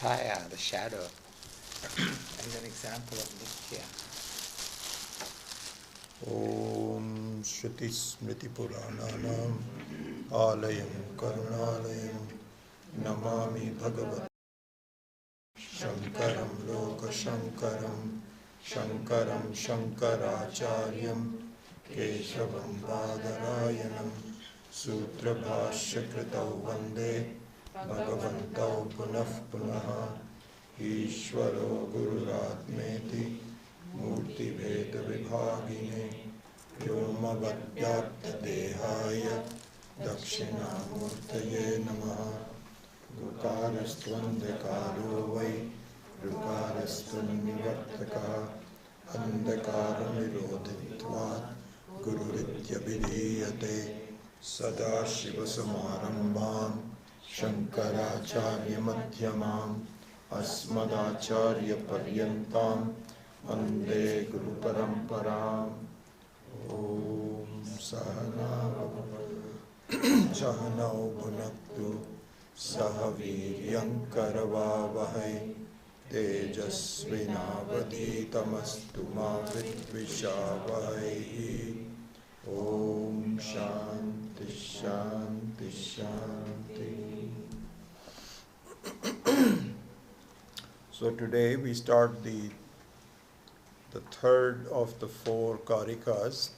chaya, the shadow, as an example of Nitya. Om Shruti Smriti Purananam Alayam Karunalayam Namami Bhagavat Shankaram Loka Shankaram Shankaram Shankaracharyam Keshavam Badarayanam Sutra Bhashya Kritau Vande Bhagavantau Punah Punaha Ishvaro Gururatmeti Murti Veda Vibhagine Vyomavadyapta Dehaya Dakshinamurtaye Namaha Gukarastvandakaro Vai Gukarastvanivartaka Andakaramnirodhitvat Guruvidyabhidhiyate Sadashivasamarambham Shankaracharya Madhyamam Asmadacharya Paryantam Vande Guru Paramparam Om Sahanau Bhunaktu Sahaviryam Karavavahai Tejasvinavadhitamastu ma vidvishavahai Om Shanti Shanti Shanti. So today we start the third of the four Karikas,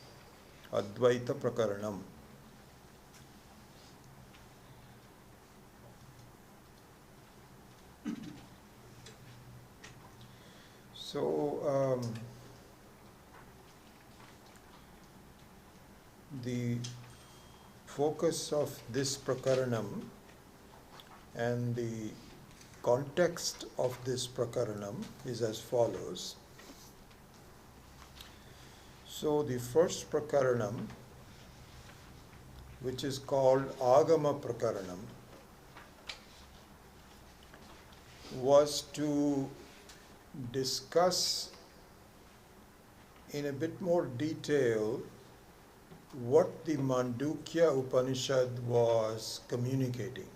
Advaita Prakaranam. So the focus of this Prakaranam and the context of this Prakaranam is as follows. So the first Prakaranam, which is called Agama Prakaranam, was to discuss in a bit more detail what the Mandukya Upanishad was communicating.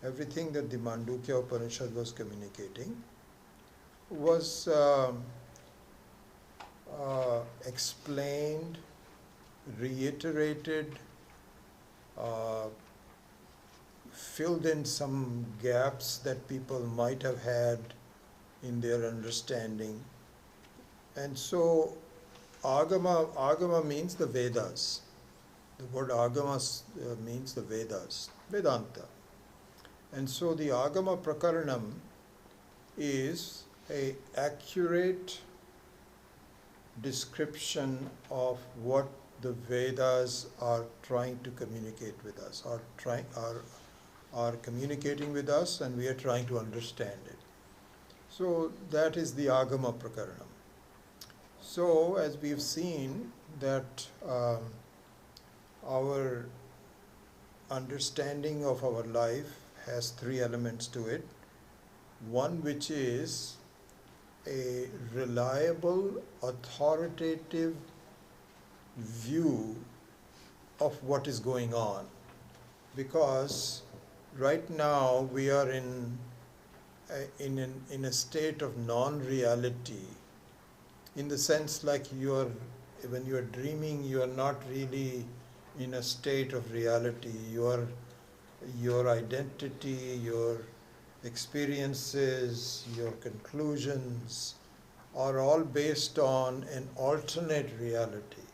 Everything that the Mandukya Upanishad was communicating was explained, reiterated, filled in some gaps that people might have had in their understanding. And so Agama means the Vedas. The word Agama means the Vedas, Vedanta. And so the Agama Prakaranam is an accurate description of what the Vedas are trying to communicate with us, are communicating with us, and we are trying to understand it. So that is the Agama Prakaranam. So as we've seen that our understanding of our life has three elements to it. One which is a reliable, authoritative view of what is going on. Because right now we are in a state of non-reality, in the sense like when you are dreaming, you are not really in a state of reality. Your identity, your experiences, your conclusions are all based on an alternate reality.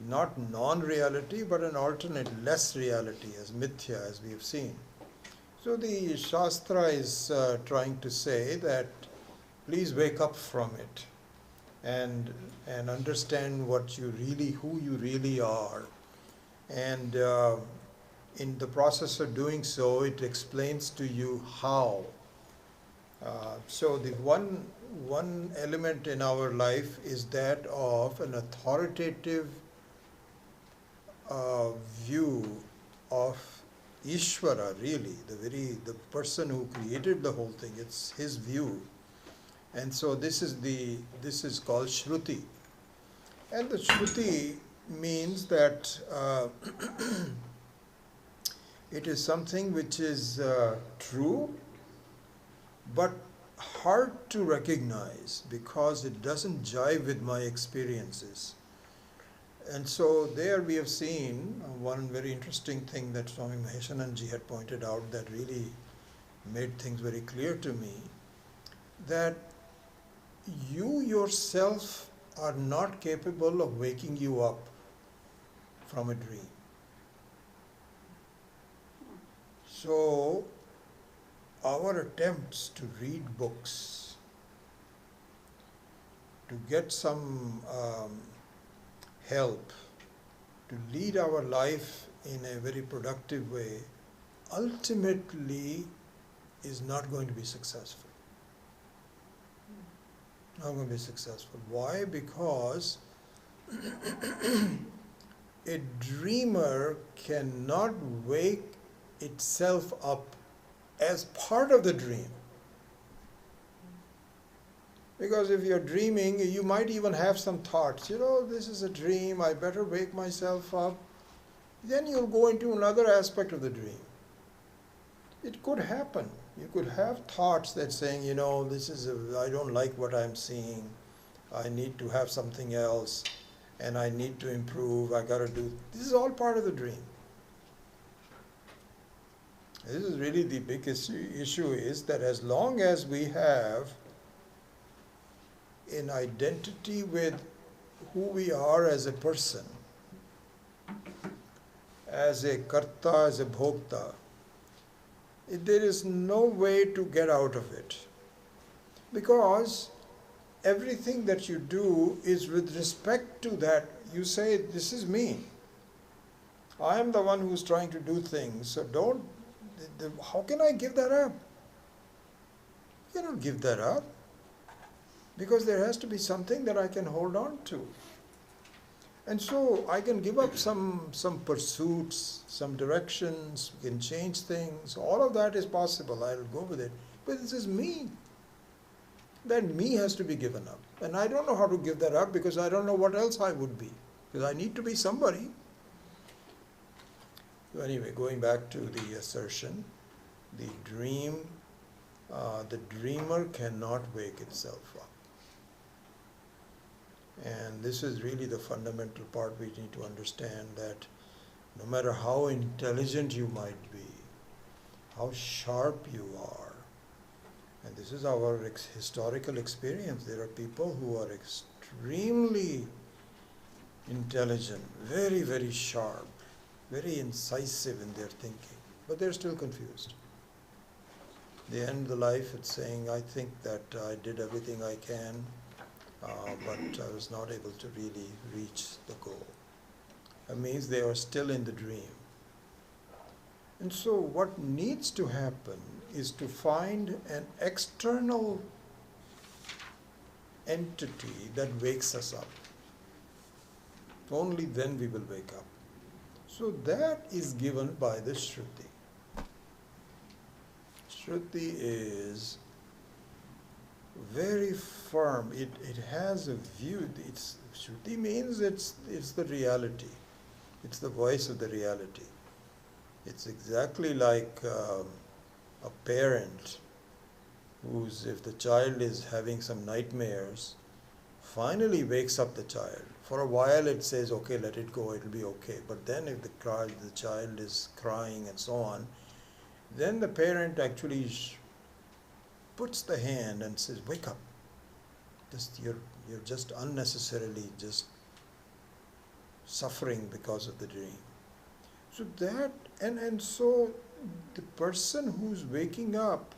Not non-reality, but an alternate, less reality, as mithya, as we have seen. So the Shastra is trying to say that please wake up from it and understand who you really are. And in the process of doing so, it explains to you how. So the one element in our life is that of an authoritative view of Ishvara, really, the person who created the whole thing. It's his view. And so this is called Shruti. And the Shruti means that It is something which is true, but hard to recognize because it doesn't jive with my experiences. And so there we have seen one very interesting thing that Swami Maheshananji had pointed out that really made things very clear to me, that you yourself are not capable of waking you up from a dream. So our attempts to read books, to get some help, to lead our life in a very productive way, ultimately is not going to be successful. Not going to be successful. Why? Because a dreamer cannot wake itself up as part of the dream. Because if you're dreaming, you might even have some thoughts, this is a dream, I better wake myself up. Then you'll go into another aspect of the dream. It could happen. You could have thoughts that saying, I don't like what I'm seeing, I need to have something else, and I need to improve, I got to do. This is all part of the dream. This is really the biggest issue, is that as long as we have an identity with who we are as a person, as a karta, as a bhokta, there is no way to get out of it. Because everything that you do is with respect to that. You say, this is me. I am the one who's trying to do things. So how can I give that up? You cannot give that up. Because there has to be something that I can hold on to. And so I can give up some pursuits, some directions, we can change things. All of that is possible. I'll go with it. But this is me. That me has to be given up. And I don't know how to give that up because I don't know what else I would be. Because I need to be somebody. So anyway, going back to the assertion, the dreamer cannot wake itself up. And this is really the fundamental part we need to understand, that no matter how intelligent you might be, how sharp you are, and this is our historical experience, there are people who are extremely intelligent, very, very sharp, very incisive in their thinking, but they're still confused. They end the life at saying, I think that I did everything I can, but I was not able to really reach the goal. That means they are still in the dream. And so what needs to happen is to find an external entity that wakes us up. Only then we will wake up. So that is given by the Shruti. Shruti is very firm. It has a view. Shruti means it's the reality. It's the voice of the reality. It's exactly like a parent who's, if the child is having some nightmares, finally wakes up the child. For a while it says, okay, let it go, it'll be okay. But then if the child is crying and so on, then the parent actually puts the hand and says, wake up. You're just unnecessarily just suffering because of the dream. So that, and so the person who's waking up,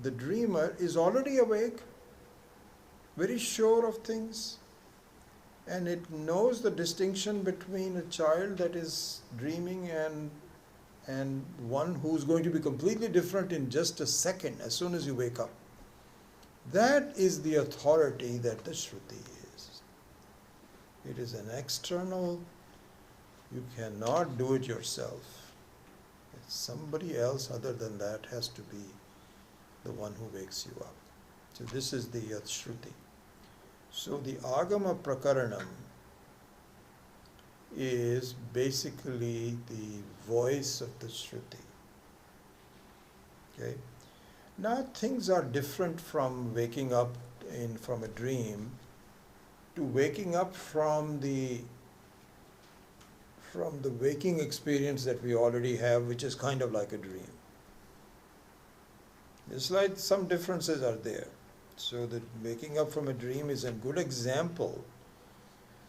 the dreamer, is already awake, very sure of things, and it knows the distinction between a child that is dreaming and one who's going to be completely different in just a second, as soon as you wake up. That is the authority that the Shruti is. It is an external, you cannot do it yourself. It's somebody else other than that has to be the one who wakes you up. So this is the Shruti. So the Agama Prakaranam is basically the voice of the Shruti. Okay. Now things are different from waking up from a dream to waking up from the waking experience that we already have, which is kind of like a dream. It's like some differences are there. So that waking up from a dream is a good example,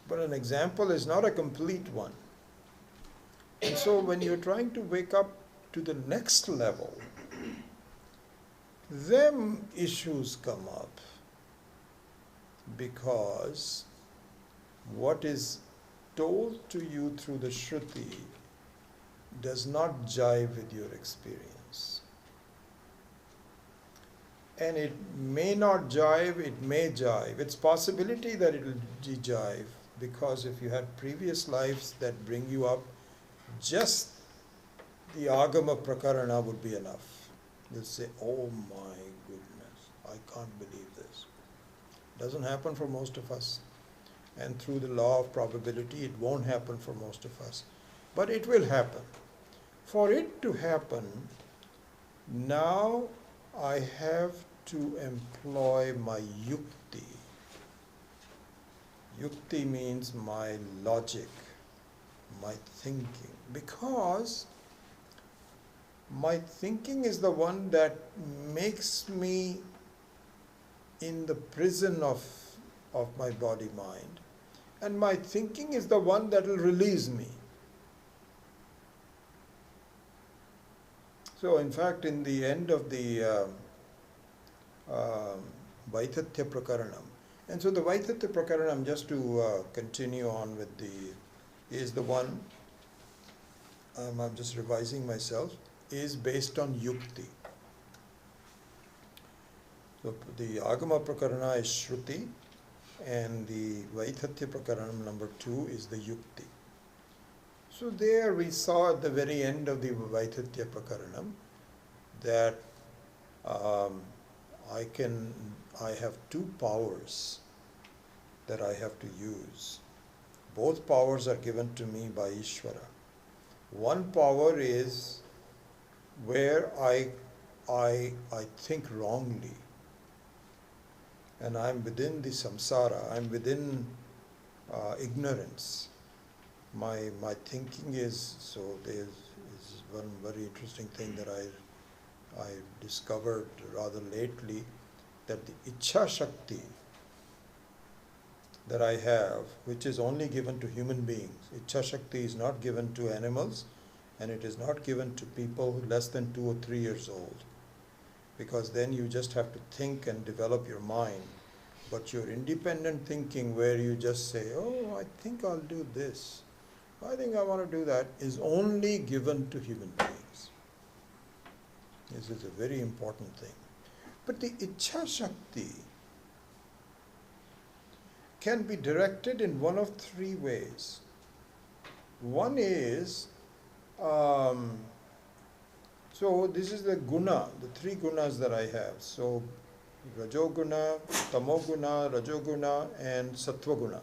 but an example is not a complete one. And so when you're trying to wake up to the next level, then issues come up, because what is told to you through the Shruti does not jive with your experience. And it may not jive, it may jive. It's possibility that it will jive, because if you had previous lives that bring you up, just the Agama Prakarana would be enough. You'll say, oh my goodness, I can't believe this. Doesn't happen for most of us. And through the law of probability, it won't happen for most of us. But it will happen. For it to happen, now I have to employ my yukti. Yukti means my logic, my thinking. Because my thinking is the one that makes me in the prison of my body-mind. And my thinking is the one that will release me. So in fact, in the end of the Vaithatya Prakaranam, and so the Vaithatya Prakaranam, just to continue on with is the one, I'm just revising myself, is based on yukti. So the Agama Prakarana is Shruti, and the Vaithatya Prakaranam number 2 is the yukti. So there we saw at the very end of the Vaithatya Prakaranam that I have two powers that I have to use. Both powers are given to me by Ishvara. One power is where I think wrongly, and I'm within the samsara, I'm within ignorance. My thinking is, so there is one very interesting thing that I discovered rather lately, that the Ichha Shakti that I have, which is only given to human beings. Ichha Shakti is not given to animals, and it is not given to people less than 2 or 3 years old, because then you just have to think and develop your mind. But your independent thinking, where you just say, oh, I think I'll do this, I think I want to do that, is only given to human beings. This is a very important thing. But the Ichha Shakti can be directed in one of 3 ways. One is, so this is the guna, the 3 gunas that I have. So Rajoguna, Tamoguna, Rajoguna, and Sattvaguna.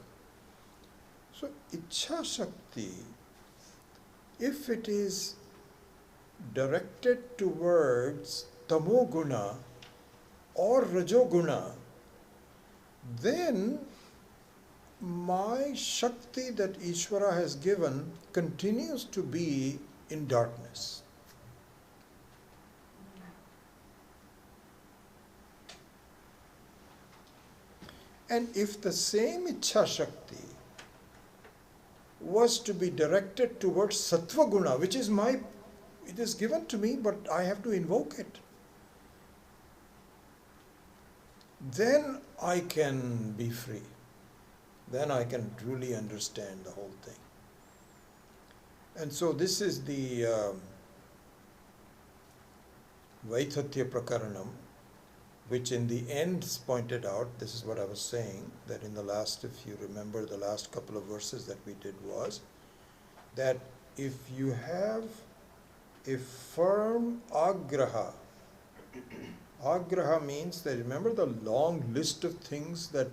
So Ichha Shakti, if it is directed towards Tamoguna or Rajoguna, then my Shakti that Ishvara has given continues to be in darkness. And if the same Ichha Shakti was to be directed towards Sattva Guna, which is it is given to me, but I have to invoke it, then I can be free. Then I can truly understand the whole thing. And so this is the Vaithatya Prakaranam, which in the end is pointed out. This is what I was saying, that in the last, if you remember the last couple of verses that we did, was that if you have a firm agraha, agraha means that, remember the long list of things that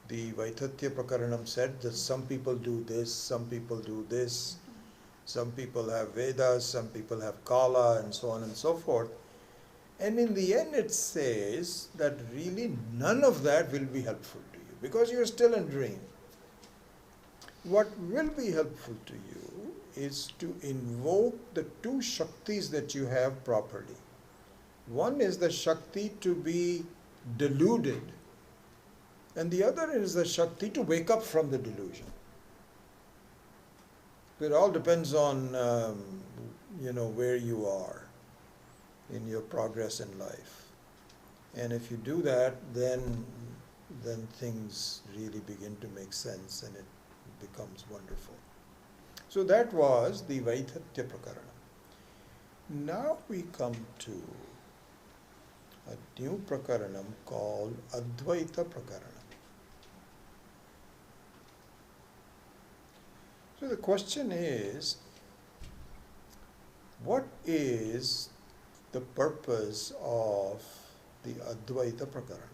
the Vaithatya Prakaranam said, that some people do this, some people do this, some people have Vedas, some people have Kala, and so on and so forth. And in the end it says that really none of that will be helpful to you because you are still in dream. What will be helpful to you is to invoke the two Shaktis that you have properly. One is the Shakti to be deluded, and the other is the Shakti to wake up from the delusion. It all depends on where you are in your progress in life. And if you do that, then things really begin to make sense and it becomes wonderful. So that was the Vaidhatya Prakarana. Now we come to a new Prakaranam called Advaita Prakarana. So the question is, what is the purpose of the Advaita Prakarana?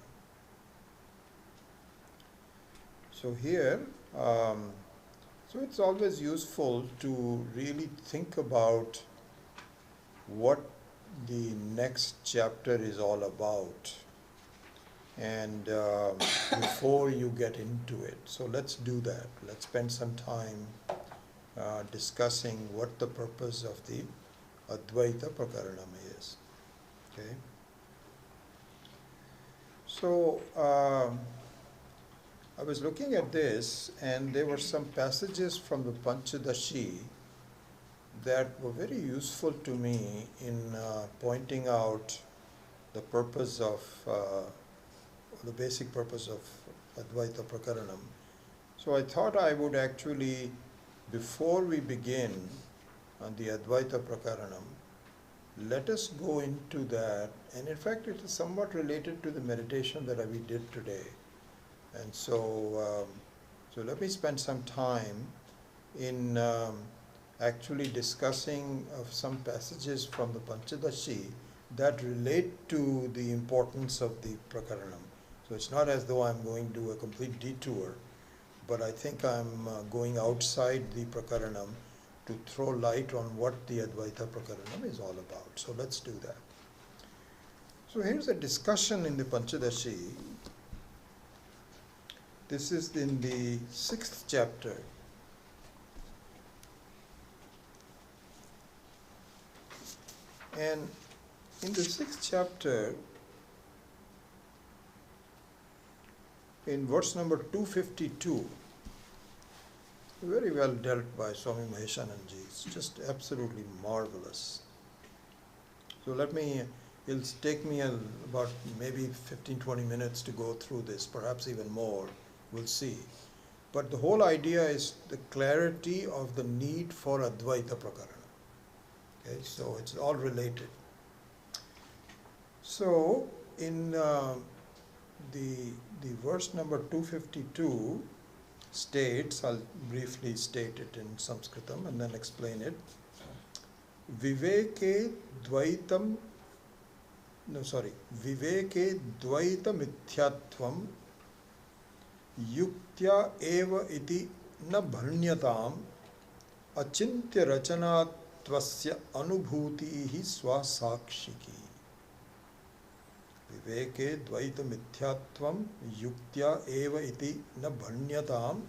So here, so it's always useful to really think about what the next chapter is all about, and before you get into it. So let's do that. Let's spend some time discussing what the purpose of the Advaita Prakaranam is. Okay. So I was looking at this, and there were some passages from the Panchadashi that were very useful to me in pointing out the purpose of, the basic purpose of Advaita Prakaranam. So I thought I would actually, before we begin on the Advaita Prakaranam, let us go into that. And in fact, it is somewhat related to the meditation that we did today. And so, so let me spend some time in actually discussing of some passages from the Panchadashi that relate to the importance of the Prakaranam. So it's not as though I'm going to do a complete detour, but I think I'm going outside the Prakaranam to throw light on what the Advaita Prakaranam is all about. So let's do that. So here's a discussion in the Panchadashi. This is in the 6th chapter. And in the 6th chapter, in verse number 252, very well dealt by Swami Maheshananji. It's just absolutely marvelous. So it'll take me about maybe 15-20 minutes to go through this, perhaps even more. We'll see. But the whole idea is the clarity of the need for Advaita Prakarana. Okay, so it's all related. So in the verse number 252 states, I'll briefly state it in Sanskritam and then explain it. Viveke Dvaitam Mithyatvam Yuktya eva iti na bhanyatam achintya rachanatvasya anubhutihi swasakshiki. Viveke dvaita mithyatvam yuktya eva iti na bhanyatam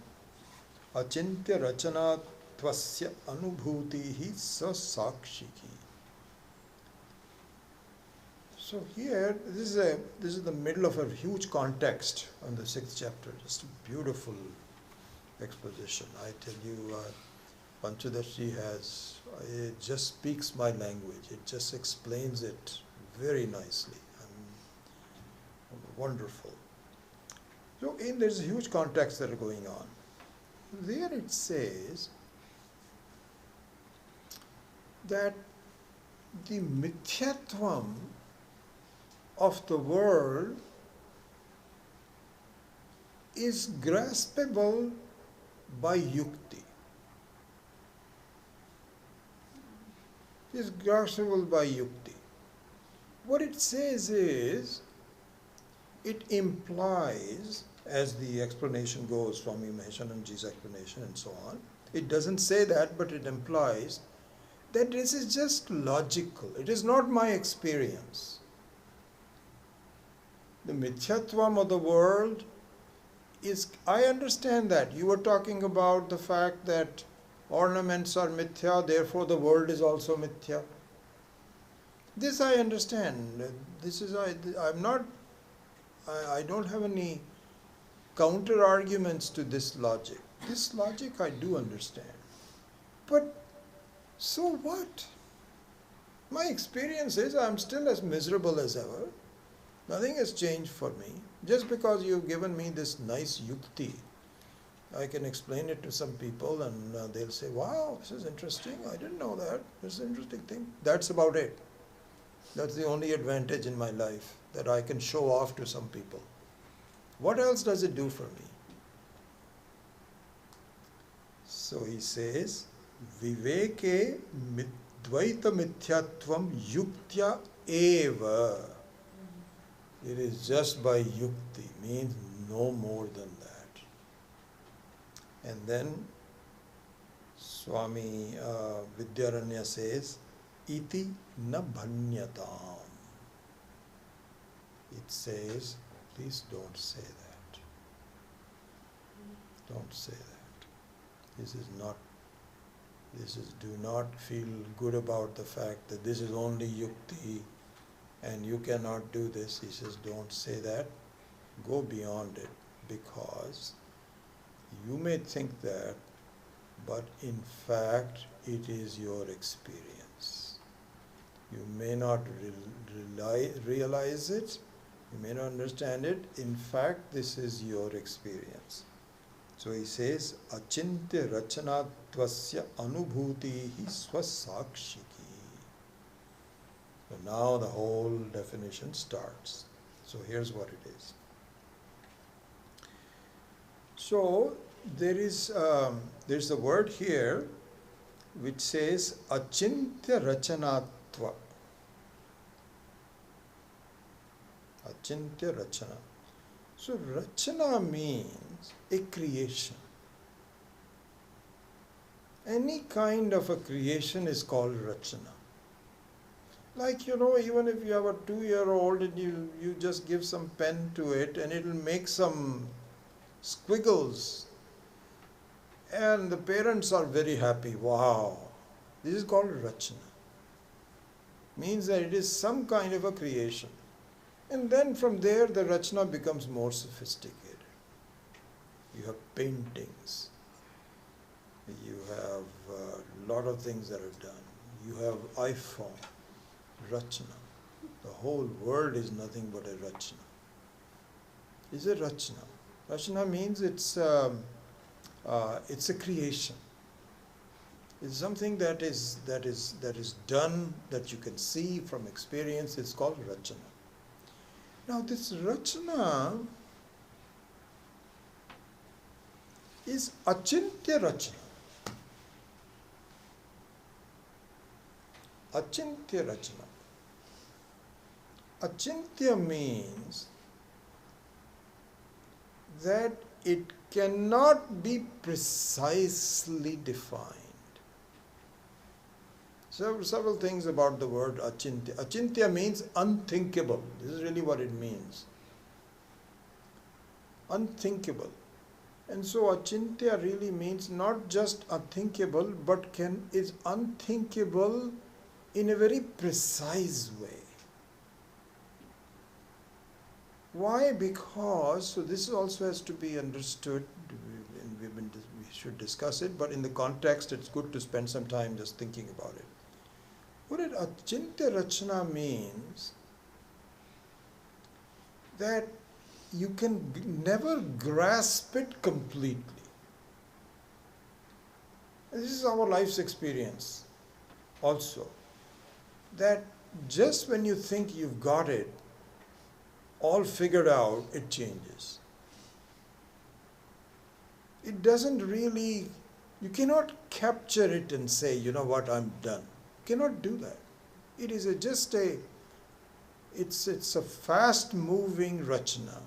achintya rachanatvasya anubhutihi swasakshiki. So here, this is the middle of a huge context on the 6th chapter. Just a beautiful exposition. I tell you, Panchadashi it just speaks my language. It just explains it very nicely. Wonderful. So there's a huge context that are going on. There it says that the mithyatvam of the world is graspable by yukti. Is graspable by yukti. What it says is, it implies, as the explanation goes, Swami Maheshananji's explanation and so on, it doesn't say that, but it implies that this is just logical. It is not my experience. The mithyatvam of the world is, I understand that. You were talking about the fact that ornaments are mithya, therefore the world is also mithya. This I understand. This is, I'm not, I don't have any counter arguments to this logic. This logic I do understand. But so what? My experience is I'm still as miserable as ever. Nothing has changed for me. Just because you've given me this nice yukti, I can explain it to some people and they'll say, wow, this is interesting. I didn't know that. This is an interesting thing. That's about it. That's the only advantage in my life, that I can show off to some people. What else does it do for me? So he says, Viveke dvaita mithyatvam yuktya eva. It is just by yukti, means no more than that. And then Swami Vidyaranya says, iti na bhanyatam. It says, please don't say that. Don't say that. Do not feel good about the fact that this is only yukti and you cannot do this. He says, don't say that. Go beyond it, because you may think that, but in fact it is your experience. You may not realize it, you may not understand it. In fact, this is your experience. So he says, achintya rachanatvasya anubhutihi swasakshiki. So now the whole definition starts. So here's what it is. So there's a word here which says achintya rachanatva. Achintya rachana. So rachana means a creation. Any kind of a creation is called rachana. Like, even if you have a 2-year-old and you just give some pen to it and it will make some squiggles, and the parents are very happy. Wow, this is called rachana. Means that it is some kind of a creation. And then from there the rachana becomes more sophisticated. You have paintings. You have a lot of things that are done. You have iPhone, rachana. The whole world is nothing but a rachana. Is a rachana. Rachana means it's a creation. It's something that is done, that you can see from experience. It's called rachana. Now this rachana is achintya rachana. Achintya rachana. Achintya means that it cannot be precisely defined. Several things about the word achintya. Achintya means unthinkable. This is really what it means. Unthinkable. And so achintya really means not just unthinkable, but is unthinkable in a very precise way. Why? Because, so this also has to be understood, and we should discuss it, but in the context it's good to spend some time just thinking about it. What achintya rachana means, that you can never grasp it completely. This is our life's experience also, that just when you think you've got it all figured out, it changes. It doesn't really, you cannot capture it and say, you know what, I'm done. You cannot do that. It is it's a fast moving rachana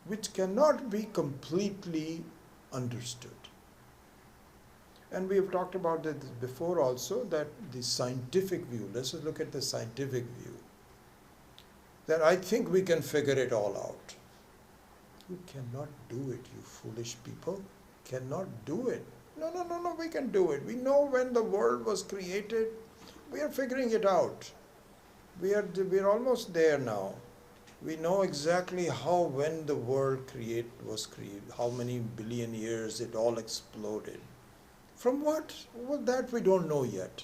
which cannot be completely understood. And we have talked about this before also, that the scientific view, let's just look at the scientific view, that I think we can figure it all out. You cannot do it, you foolish people. Cannot do it. No, we can do it. We know when the world was created. We are figuring it out. We are almost there now. We know exactly how, when the world was created, how many billion years it all exploded. From what? Well, that we don't know yet.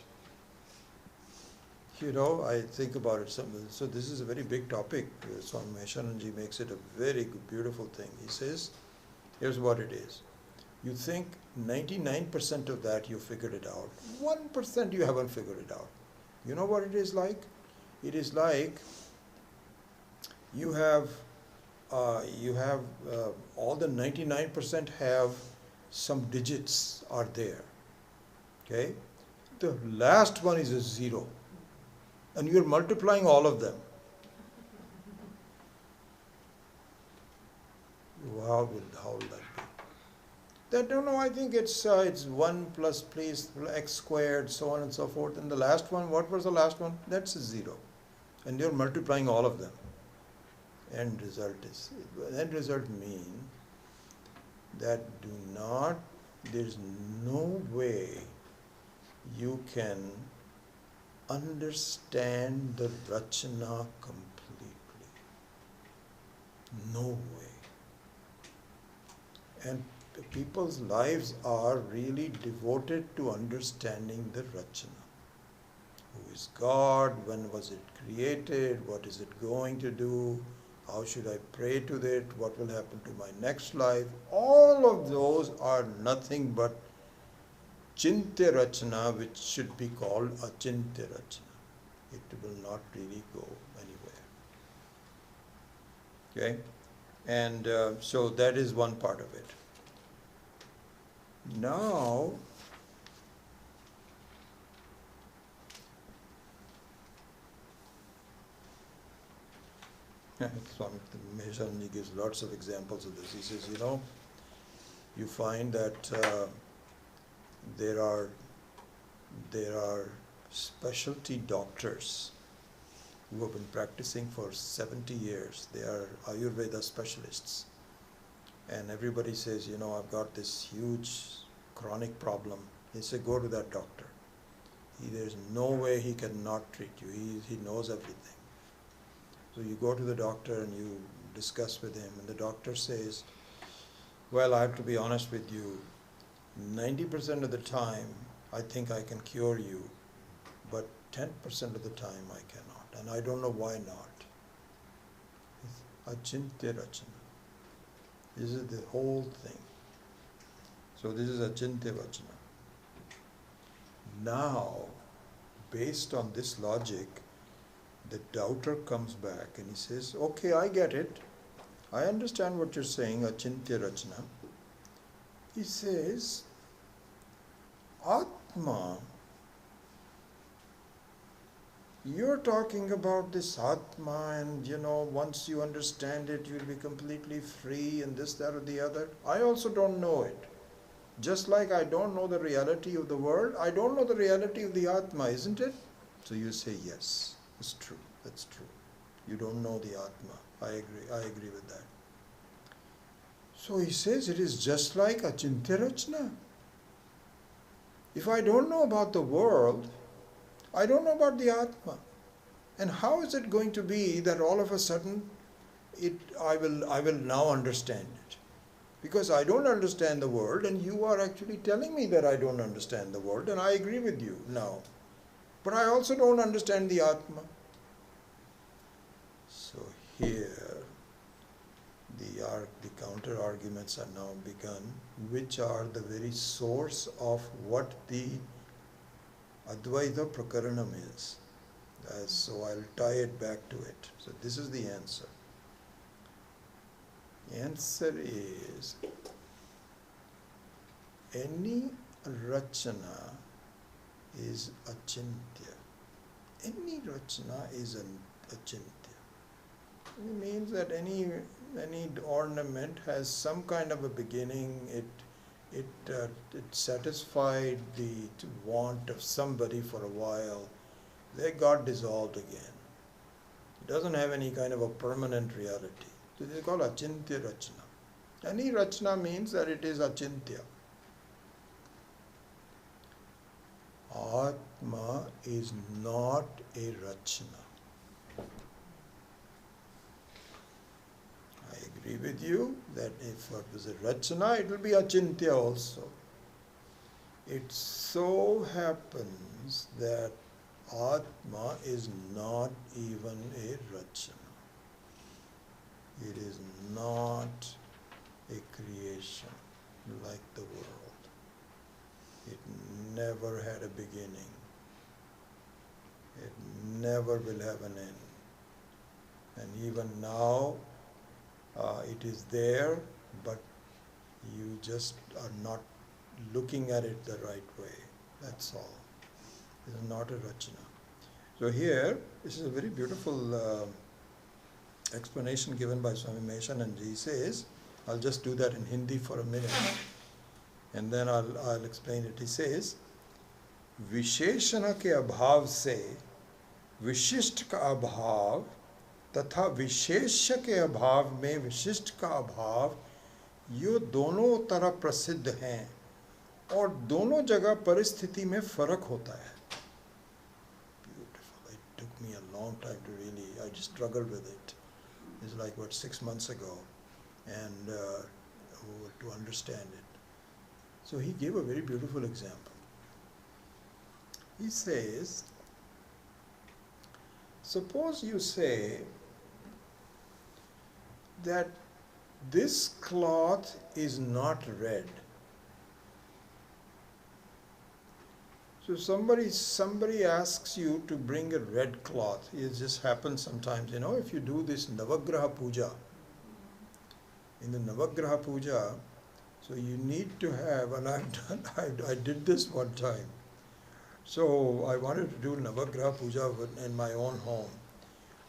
I think about it. So this is a very big topic. Swami Maheshananji makes it a very good, beautiful thing. He says, here's what it is. You think 99% of that you figured it out. 1% you haven't figured it out. You know what it is like? It is like you have all the 99% have some digits are there. Okay? The last one is a 0. And you are multiplying all of them. How will that be? I think it's 1 plus please x squared, so on and so forth. And the last one, what was the last one? That's a 0. And you're multiplying all of them. End result mean that there's no way you can understand the Rachana completely. No way. And people's lives are really devoted to understanding the Rachana. Who is God? When was it created? What is it going to do? How should I pray to it? What will happen to my next life? All of those are nothing but Chintya Rachana, which should be called Achintya Rachana. It will not really go anywhere. Okay? And so that is one part of it. Now, Swami Maheshananji gives lots of examples of this. He says, you find that there are specialty doctors who have been practicing for 70 years. They are Ayurveda specialists. And everybody says, I've got this huge chronic problem. He said, go to that doctor. There's no way he cannot treat you. He knows everything. So you go to the doctor and you discuss with him, and the doctor says, well, I have to be honest with you, 90% of the time I think I can cure you, but 10% of the time I cannot, and I don't know why not. It's Achintya Rachana. This is the whole thing. So this is Achintya Rachana. Now, based on this logic, the doubter comes back and he says, okay, I get it. I understand what you're saying, Achintya Rachana. He says, Atma, you're talking about this Atma and, once you understand it, you'll be completely free and this, that or the other. I also don't know it. Just like I don't know the reality of the world, I don't know the reality of the Atma, isn't it? So you say, yes, it's true, that's true. You don't know the Atma. I agree with that. So he says it is just like Achintya Rachana. If I don't know about the world, I don't know about the Atma. And how is it going to be that all of a sudden I will now understand it? Because I don't understand the world, and you are actually telling me that I don't understand the world, and I agree with you now. But I also don't understand the Atma. So here the counter arguments are now begun, which are the very source of what the Advaita Prakaranam is. So I'll tie it back to it. So this is the answer. The answer is, any Rachana is Achintya. Any Rachana is an Achintya. It means that any ornament has some kind of a beginning. It satisfied the want of somebody for a while. They got dissolved again. doesn't have any kind of a permanent reality. So this is called achintya rachana. Any rachana means that it is achintya. Atma is not a rachana. I agree with you that if it was a rachana, it will be achintya also. It so happens that Atma is not even a rachana. It is not a creation like the world. It never had a beginning. It never will have an end. And even now, it is there, but you just are not looking at it the right way. That's all. It is not a rachana. So here, this is a very beautiful explanation given by Swami Meshanand. He says, I'll just do that in Hindi for a minute, and then I'll explain it. He says, विशेषण के अभाव से विशिष्ट का अभाव तथा विशेष्य के अभाव में विशिष्ट का अभाव, ये दोनों तरह प्रसिद्ध हैं और दोनों जगह परिस्थिति में फर्क होता है. Beautiful. It took me a long time to really, I just struggled with it. It's like 6 months ago, and to understand it. So he gave a very beautiful example. He says, suppose you say that this cloth is not red. So somebody asks you to bring a red cloth. It just happens sometimes, if you do this Navagraha Puja. In the Navagraha Puja, so you need to have, and I did this one time. So I wanted to do Navagraha Puja in my own home.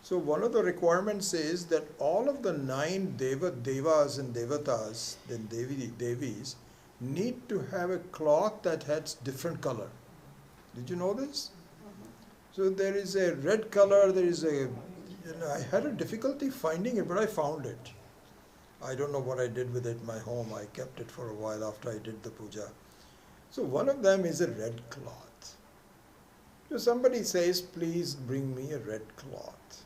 So one of the requirements is that all of the 9 devas and devatas, then devis, need to have a cloth that has different color. Did you know this? So there is a red color, there is a, I had a difficulty finding it, but I found it. I don't know what I did with it in my home. I kept it for a while after I did the puja. So one of them is a red cloth. So somebody says, please bring me a red cloth.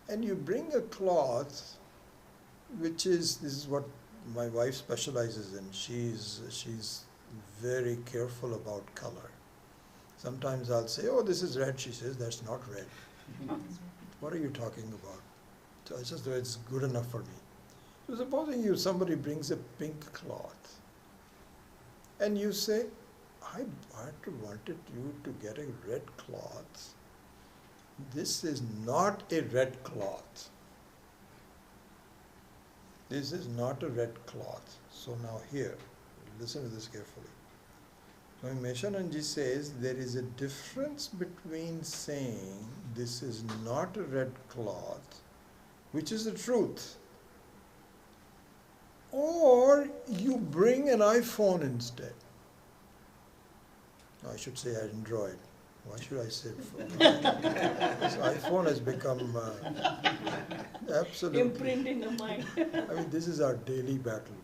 And you bring a cloth, which is, this is what my wife specializes in. She's very careful about color. Sometimes I'll say, oh, this is red. She says, that's not red. What are you talking about? So I just, it's good enough for me. So supposing somebody brings a pink cloth, and you say, I wanted you to get a red cloth. This is not a red cloth. This is not a red cloth. So now here, listen to this carefully. So Meshananji says there is a difference between saying this is not a red cloth, which is the truth, or you bring an iPhone instead. I should say Android. Why should I say phone? This iPhone has become absolutely imprinted in the mind. I mean, this is our daily battle.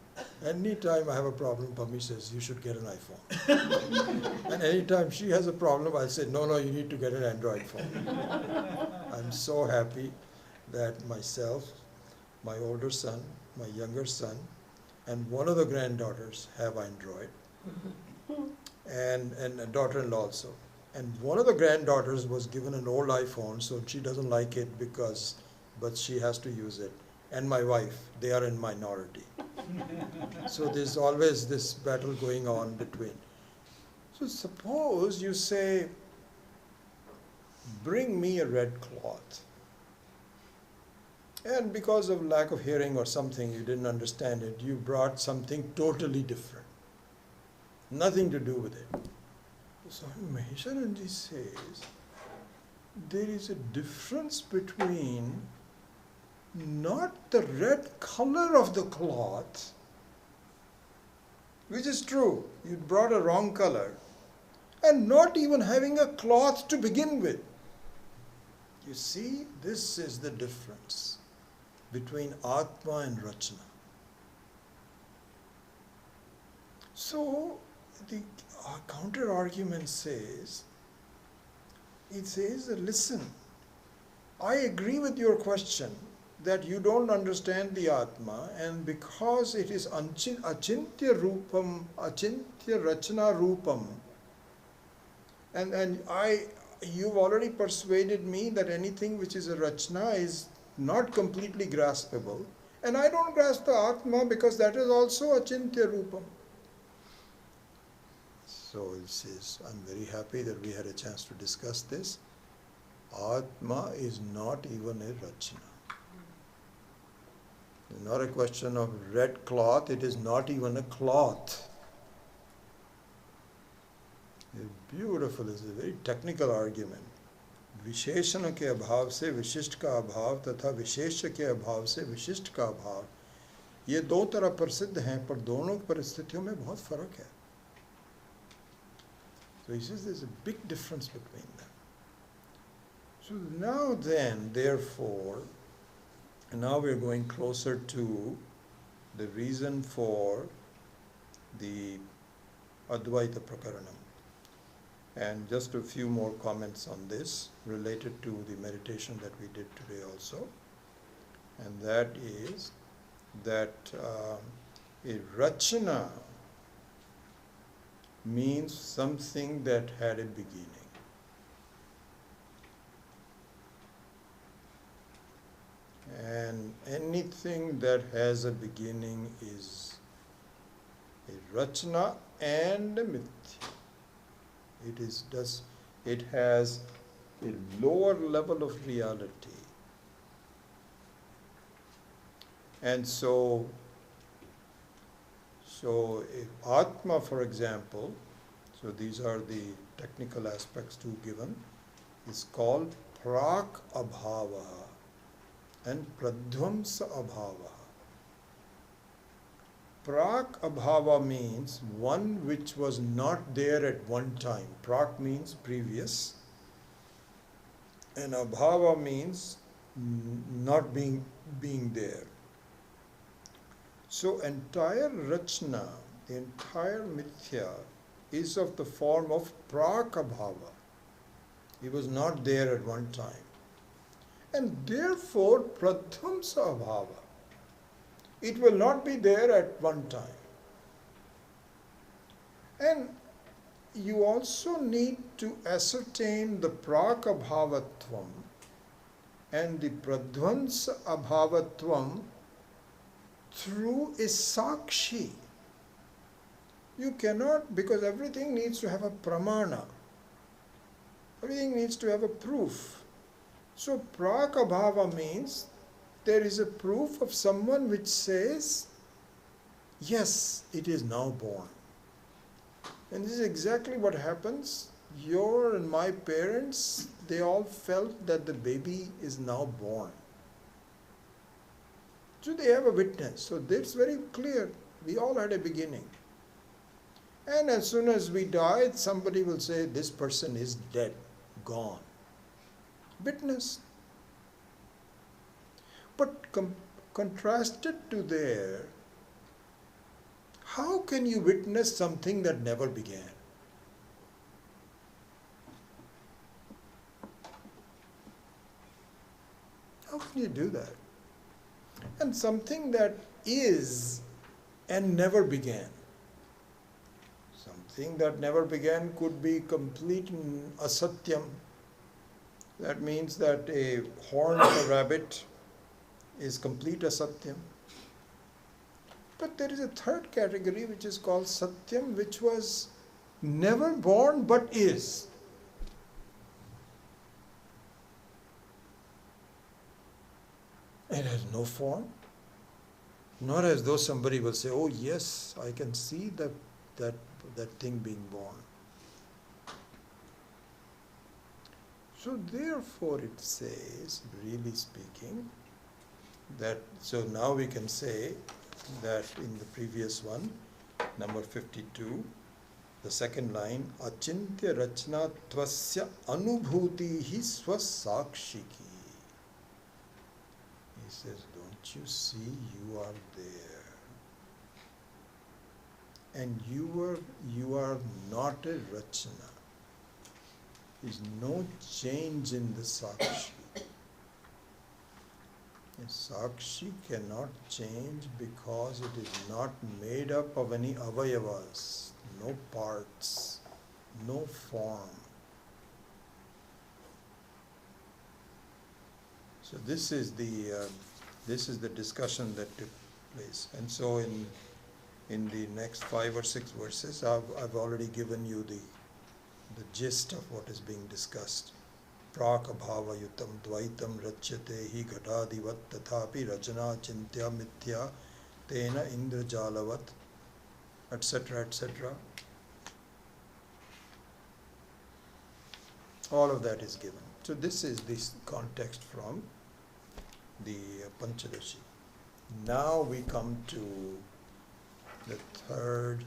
Anytime I have a problem, Pami says, you should get an iPhone. And anytime she has a problem, I say, no, you need to get an Android phone. I'm so happy that myself, my older son, my younger son, and one of the granddaughters have Android. And a daughter-in-law also. And one of the granddaughters was given an old iPhone, so she doesn't like it but she has to use it. And my wife, they are in minority. So there's always this battle going on between. So suppose you say, bring me a red cloth. And because of lack of hearing or something, you didn't understand it, you brought something totally different. Nothing to do with it. So Mahesharanji says, there is a difference between not the red color of the cloth, which is true, you brought a wrong color, and not even having a cloth to begin with. You see, this is the difference between Atma and Rachana. So, the counter argument says, it says, listen, I agree with your question that you don't understand the Atma, and because it is achintya rupam, achintya rachana rupam, and you've already persuaded me that anything which is a rachana is not completely graspable, and I don't grasp the Atma because that is also achintya rupam. So it says, I'm very happy that we had a chance to discuss this. Atma is not even a rachana. It's not a question of red cloth, it is not even a cloth. It's beautiful, it's a very technical argument. विशेषण के अभाव से विशिष्ट का अभाव तथा विशेष्य के अभाव से विशिष्ट का अभाव, ये दो तरह प्रसिद्ध हैं, पर दोनों परिस्थितियों में बहुत फर्क है. So he says there's a big difference between them. So now then, therefore, now we're going closer to the reason for the Advaita Prakaranam. And just a few more comments on this related to the meditation that we did today also. And that is that a rachana means something that had a beginning. And anything that has a beginning is a rachana and a mithya. It has a lower level of reality. And so if Atma, for example, so these are the technical aspects too given, is called Prak Abhava and Pradhvamsa Abhava. Prak Abhava means one which was not there at one time. Prak means previous, and Abhava means not being there. So entire Rachana, the entire Mithya, is of the form of Prak Abhava. It was not there at one time. And therefore, Pradhvamsa Abhava. It will not be there at one time. And you also need to ascertain the Prak Abhavatvam and the Pradhvamsa Abhavatvam through a Sakshi. You cannot, because everything needs to have a pramana. Everything needs to have a proof. So Prak Abhava means there is a proof of someone which says, yes, it is now born. And this is exactly what happens. Your and my parents, they all felt that the baby is now born. So they have a witness. So that's very clear. We all had a beginning. And as soon as we die, somebody will say, this person is dead, gone. Witness. But contrasted to there, how can you witness something that never began? How can you do that? And something that is and never began. Something that never began could be complete asatyam. That means that a horn of a rabbit is complete asatyam. But there is a third category which is called satyam, which was never born but is. It has no form, not as though somebody will say, oh yes, I can see that thing being born. So therefore it says, really speaking, that, so now we can say that in the previous one, number 52, The second line, Achintya Rachnatvasya Anubhutihi Swasakshiki. He says, don't you see you are there? And you are not a Rachna. There is no change in the Sakshi. A Sakshi cannot change because it is not made up of any avayavas, no parts, no form. So this is the discussion that took place. And so in the next 5 or 6 verses, I've already given you the gist of what is being discussed. Prak abhavayutam dvaitam rachyate hi ghadadivat tathapi rajana chintya mithya tena indrajalavat, etc., etc. All of that is given. So this is this context from the Panchadashi. Now we come to the third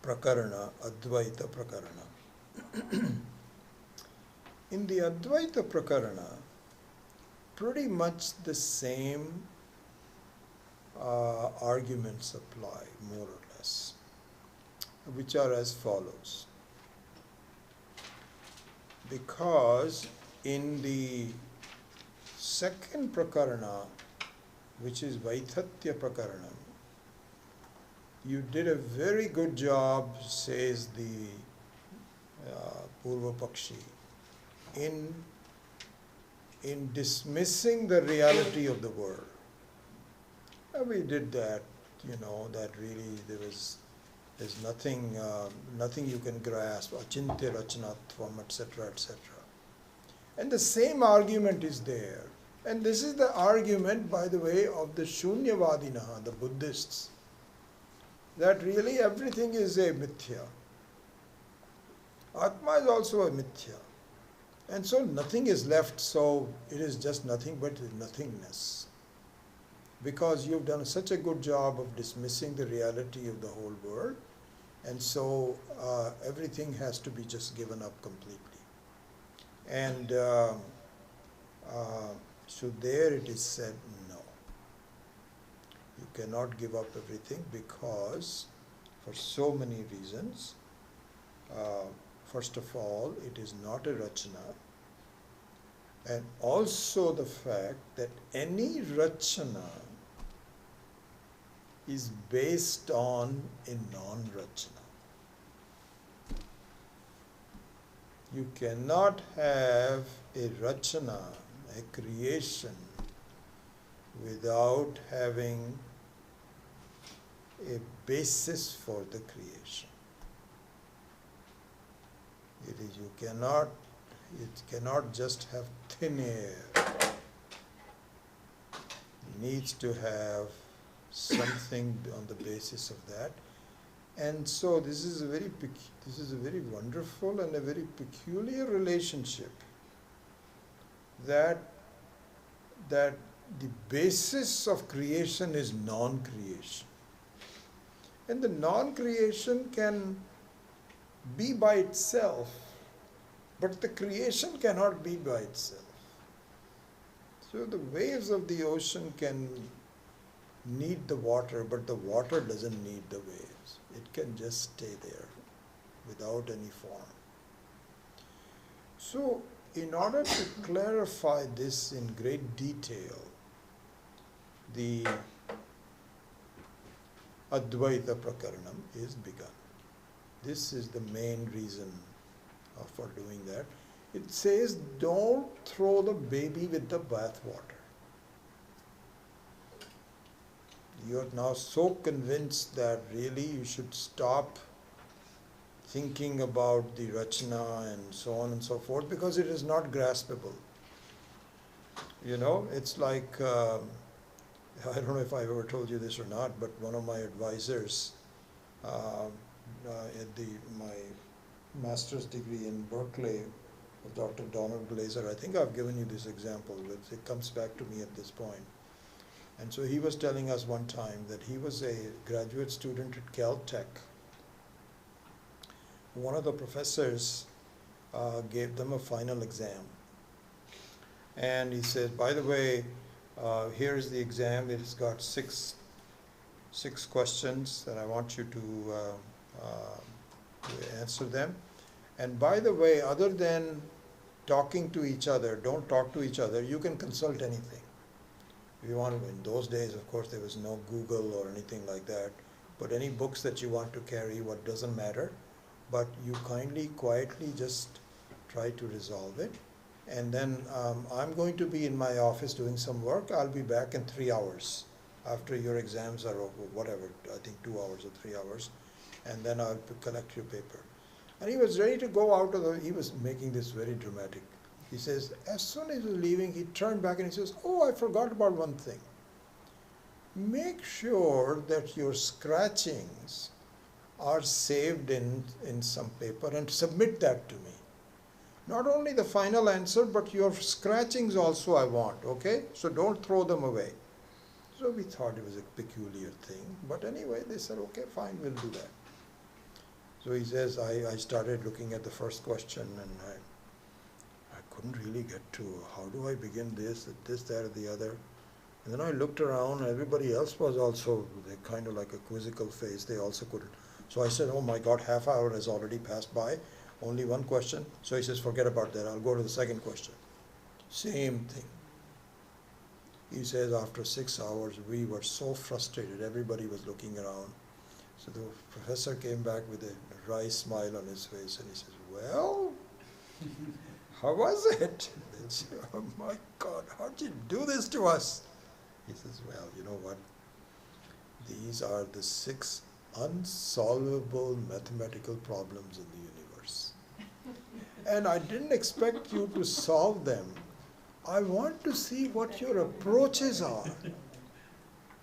prakarana, Advaita prakarana. In the Advaita prakarana, pretty much the same arguments apply, more or less, which are as follows. Because in the second prakarana, which is Vaithatya prakaranam, you did a very good job, says the Purva Pakshi, in dismissing the reality of the world. We did that, that really there's nothing you can grasp, achintya rachanatvam, etc., etc. And the same argument is there. And this is the argument, by the way, of the Shunyavadinaha, the Buddhists, that really everything is a mithya. Atma is also a mithya. And so nothing is left, so it is just nothing but nothingness. Because you've done such a good job of dismissing the reality of the whole world, and so everything has to be just given up completely. And so there it is said, no. You cannot give up everything because, for so many reasons, first of all, it is not a rachana, and also the fact that any rachana is based on a non-rachana. You cannot have a rachana, a creation, without having a basis for the creation. It cannot just have thin air. It needs to have something on the basis of that. And so this is a very wonderful and a very peculiar relationship, that the basis of creation is non-creation. And the non-creation can be by itself, but the creation cannot be by itself. So the waves of the ocean can need the water, but the water doesn't need the waves. It can just stay there without any form. So in order to clarify this in great detail, the Advaita Prakaranam is begun. This is the main reason for doing that. It says, don't throw the baby with the bathwater. You are now so convinced that really you should stop thinking about the rachana and so on and so forth, because it is not graspable. It's like, I don't know if I've ever told you this or not, but one of my advisors at my master's degree in Berkeley, Dr. Donald Glazer, I think I've given you this example, but it comes back to me at this point. And so he was telling us one time that he was a graduate student at Caltech, one of the professors gave them a final exam. And he said, by the way, here's the exam. It's got six questions that I want you to answer them. And by the way, other than talking to each other, don't talk to each other, you can consult anything. If you want to, in those days, of course, there was no Google or anything like that, but any books that you want to carry, what doesn't matter, but you kindly, quietly just try to resolve it. And then I'm going to be in my office doing some work. I'll be back in 3 hours after your exams are over, whatever, I think 2 hours or 3 hours, and then I'll collect your paper. And he was ready to go out of he was making this very dramatic. He says, as soon as he was leaving, he turned back and he says, oh, I forgot about one thing. Make sure that your scratchings are saved in some paper and submit that to me. Not only the final answer, but your scratchings also I want, okay? So don't throw them away. So we thought it was a peculiar thing. But anyway, they said, okay, fine, we'll do that. So he says, I started looking at the first question and I couldn't really get to how do I begin this, that, or the other. And then I looked around, everybody else was also kind of like a quizzical face, they also couldn't. So I said, oh my God, half hour has already passed by, only one question. So he says, forget about that, I'll go to the second question. Same thing. He says, after 6 hours, we were so frustrated, everybody was looking around. So the professor came back with a wry smile on his face and he says, well, how was it? They said, oh my God, how'd you do this to us? He says, well, you know what? These are the 6 unsolvable mathematical problems in the universe. And I didn't expect you to solve them. I want to see what your approaches are.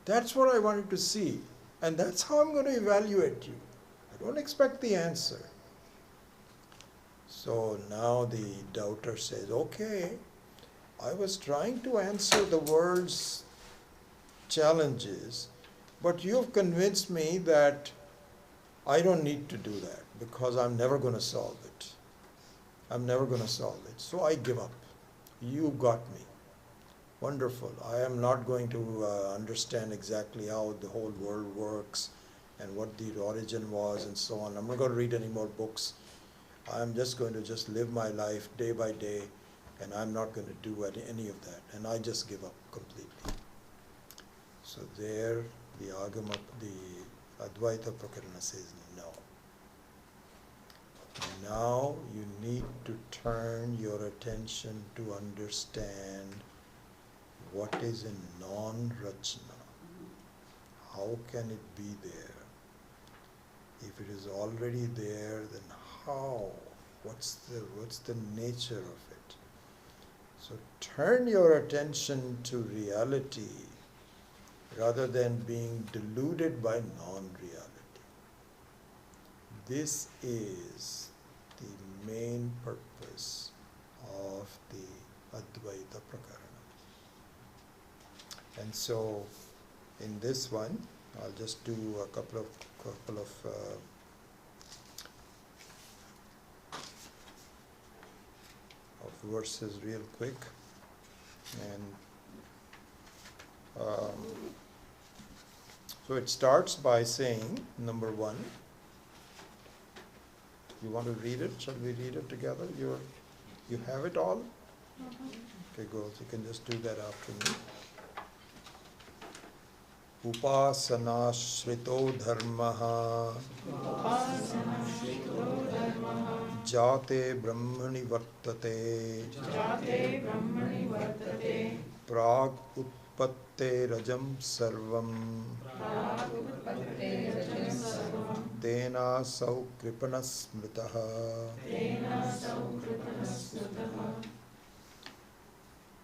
That's what I wanted to see. And that's how I'm going to evaluate you. I don't expect the answer. So now the doubter says, okay, I was trying to answer the world's challenges, but you've convinced me that I don't need to do that because I'm never going to solve it. I'm never going to solve it. So I give up. You got me. Wonderful. I am not going to understand exactly how the whole world works and what the origin was and so on. I'm not going to read any more books. I'm just going to just live my life day by day, and I'm not going to do any of that. And I just give up completely. So there the Agama, the Advaita Prakarana says no. Now you need to turn your attention to understand what is in non-rachna. How can it be there? If it is already there, then how? What's the nature of it? So turn your attention to reality rather than being deluded by non-reality. This is the main purpose of the Advaita Prakarana. And so, in this one, I'll just do a couple of verses real quick. And so it starts by saying, number 1. You want to read it? Shall we read it together? You have it all? Okay, girls, you can just do that after me. Upasanashrito dharmaha jate brahmani vartate prag utpatte rajam sarvam tena sau kripanas smritaha.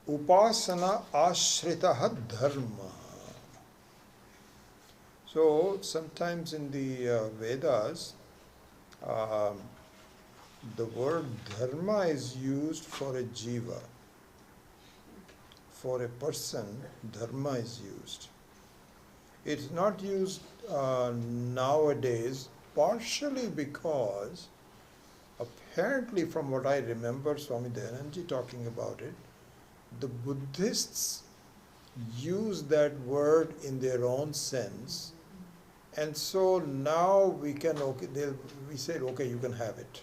Upasana ashritaha dharma. So sometimes in the Vedas, the word dharma is used for a jiva. For a person, dharma is used. It's not used nowadays, partially because apparently from what I remember Swami Dayanandji talking about it, the Buddhists use that word in their own sense, and so now we can, we say, okay, you can have it.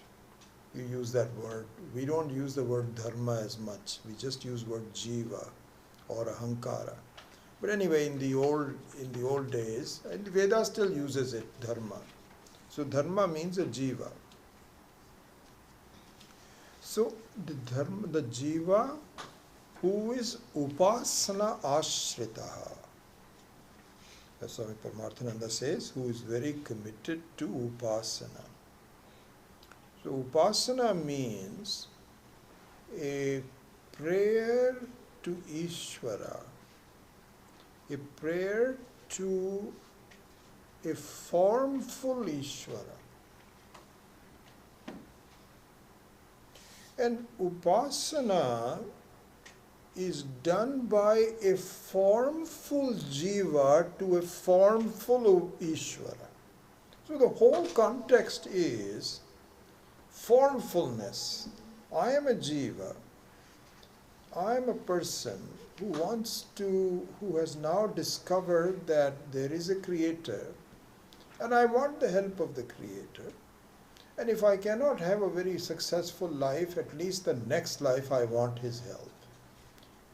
You use that word. We don't use the word dharma as much. We just use word jiva or ahankara. But anyway, in the old days, and the Veda still uses it, dharma. So dharma means a jiva. So the dharma, the jiva who is upasana ashritaha. As Swami Paramarthananda says, who is very committed to upasana. So upasana means a prayer to Ishvara, a prayer to a formful Ishvara. And upasana is done by a formful jiva to a formful Ishvara. So the whole context is formfulness. I am a jiva. I am a person who has now discovered that there is a creator, and I want the help of the creator. And if I cannot have a very successful life, at least the next life I want his help.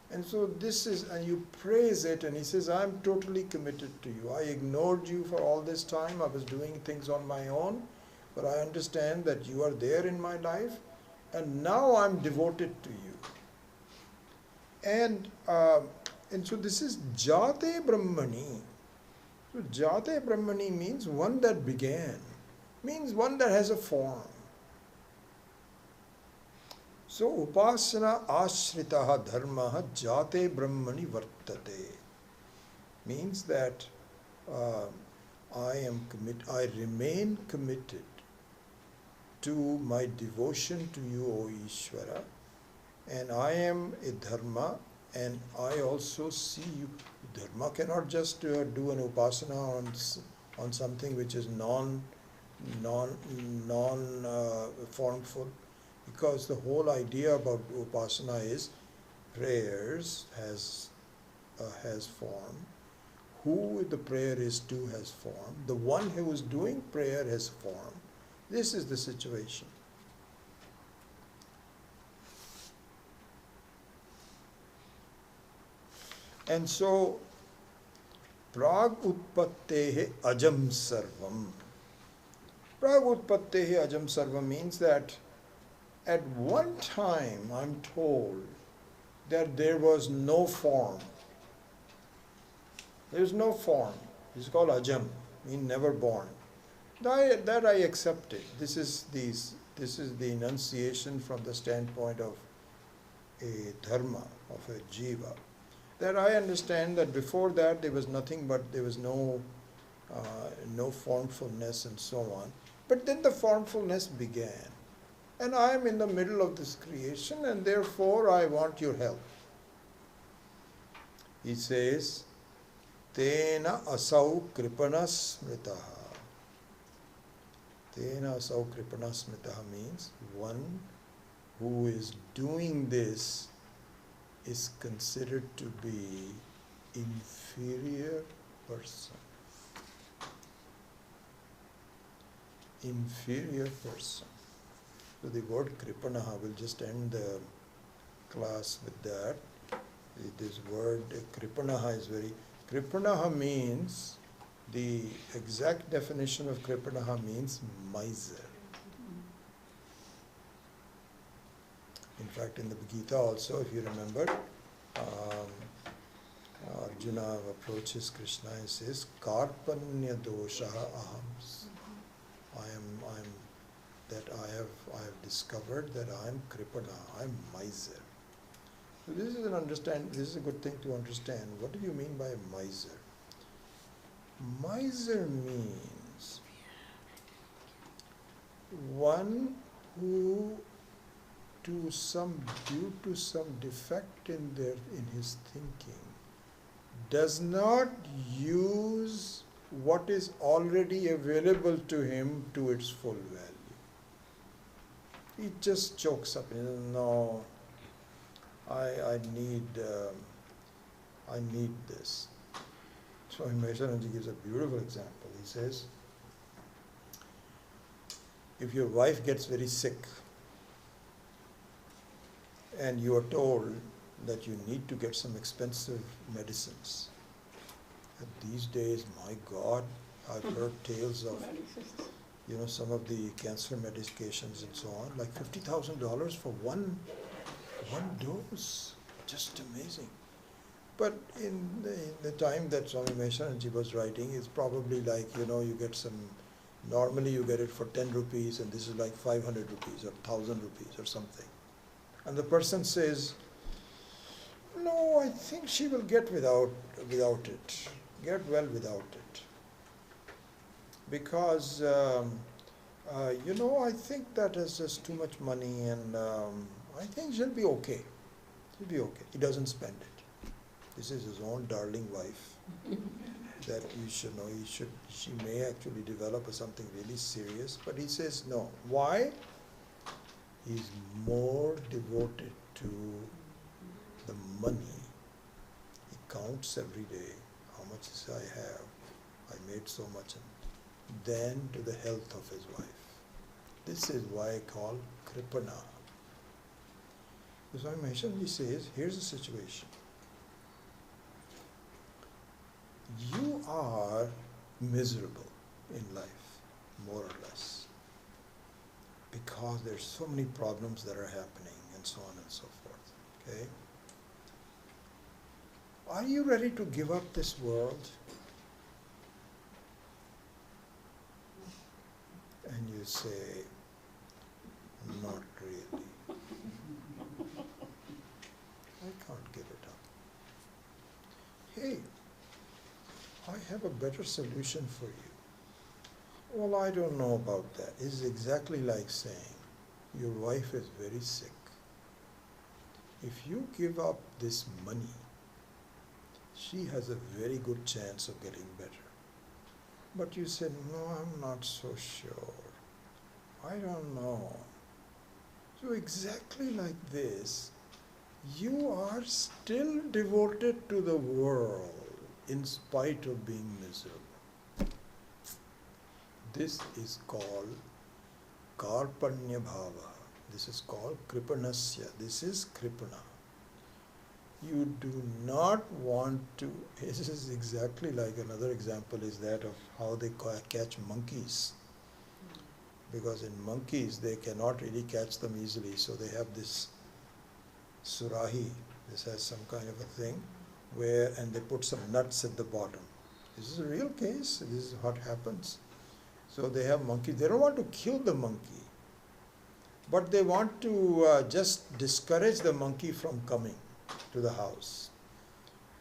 And so this is, and you praise it, and he says, I'm totally committed to you. I ignored you for all this time. I was doing things on my own, but I understand that you are there in my life, and now I'm devoted to you. And so this is Jate Brahmani. So Jate Brahmani means one that began, means one that has a form. So upasana ashritaha dharmaha jate brahmani vartate means that I remain committed to my devotion to you, O Ishvara, and I am a dharma, and I also see you. Dharma cannot just do an upasana on something which is formful, because the whole idea about upasana is prayers has form. Who the prayer is to has form. The one who is doing prayer has form. This is the situation. And so, prag utpattehe ajam sarvam. Prag utpattehe ajam sarvam means that at one time I'm told that there was no form. There is no form. It's called ajam, means never born. That I accepted. This is the enunciation from the standpoint of a dharma, of a jiva. That I understand that before that there was nothing, but there was no formfulness and so on. But then the formfulness began. And I am in the middle of this creation, and therefore I want your help. He says, Tena asau kripana smritaha. Tena asau kripana smritaha means one who is doing this is considered to be inferior person. Inferior person. So the word kripanaha, we'll just end the class with that. This word kripanaha is very... Kripanaha means, the exact definition of kripanaha means miser. In fact, in the Gita also, if you remember, Arjuna approaches Krishna and says, Karpanya doshaha ahams. I have discovered that I am kripana, I am miser. So this is a good thing to understand. What do you mean by miser? Miser means one who due to some defect in his thinking, does not use what is already available to him to its full value. he just chokes up. He says, no, I need this. So Maheshwaranji gives a beautiful example. He says, if your wife gets very sick and you are told that you need to get some expensive medicines, and these days, my God, I've heard tales of, some of the cancer medications and so on, like $50,000 for one dose. Just amazing. But in the time that Swami Maheshwaranji was writing, it's probably like, you get some, normally you get it for 10 rupees and this is like 500 rupees or 1,000 rupees or something. And the person says, no, I think she will get without it, get well without it. Because, I think that is just too much money and I think she'll be okay. She'll be okay. He doesn't spend it. This is his own darling wife that you should know. She may actually develop something really serious, but he says no. Why? He's more devoted to the money. He counts every day how much I have. I made so much, than to the health of his wife. This is why I call Kripana. So Maheshwaranji says, here's the situation. You are miserable in life, more or less, because there's so many problems that are happening and so on and so forth, okay? Are you ready to give up this world? And you say, not really. I can't give it up. Hey, I have a better solution for you. Well, I don't know about that. It's exactly like saying, your wife is very sick. If you give up this money, she has a very good chance of getting better. But you said, no, I'm not so sure. I don't know. So exactly like this, you are still devoted to the world in spite of being miserable. This is called Karpanya Bhava. This is called Kripanasya. This is Kripana. You do not want to, this is exactly like another example is that of how they catch monkeys. Because in monkeys, they cannot really catch them easily, so they have this surahi, this has some kind of a thing, and they put some nuts at the bottom. This is a real case, this is what happens. So they have monkeys, they don't want to kill the monkey, but they want to just discourage the monkey from coming to the house.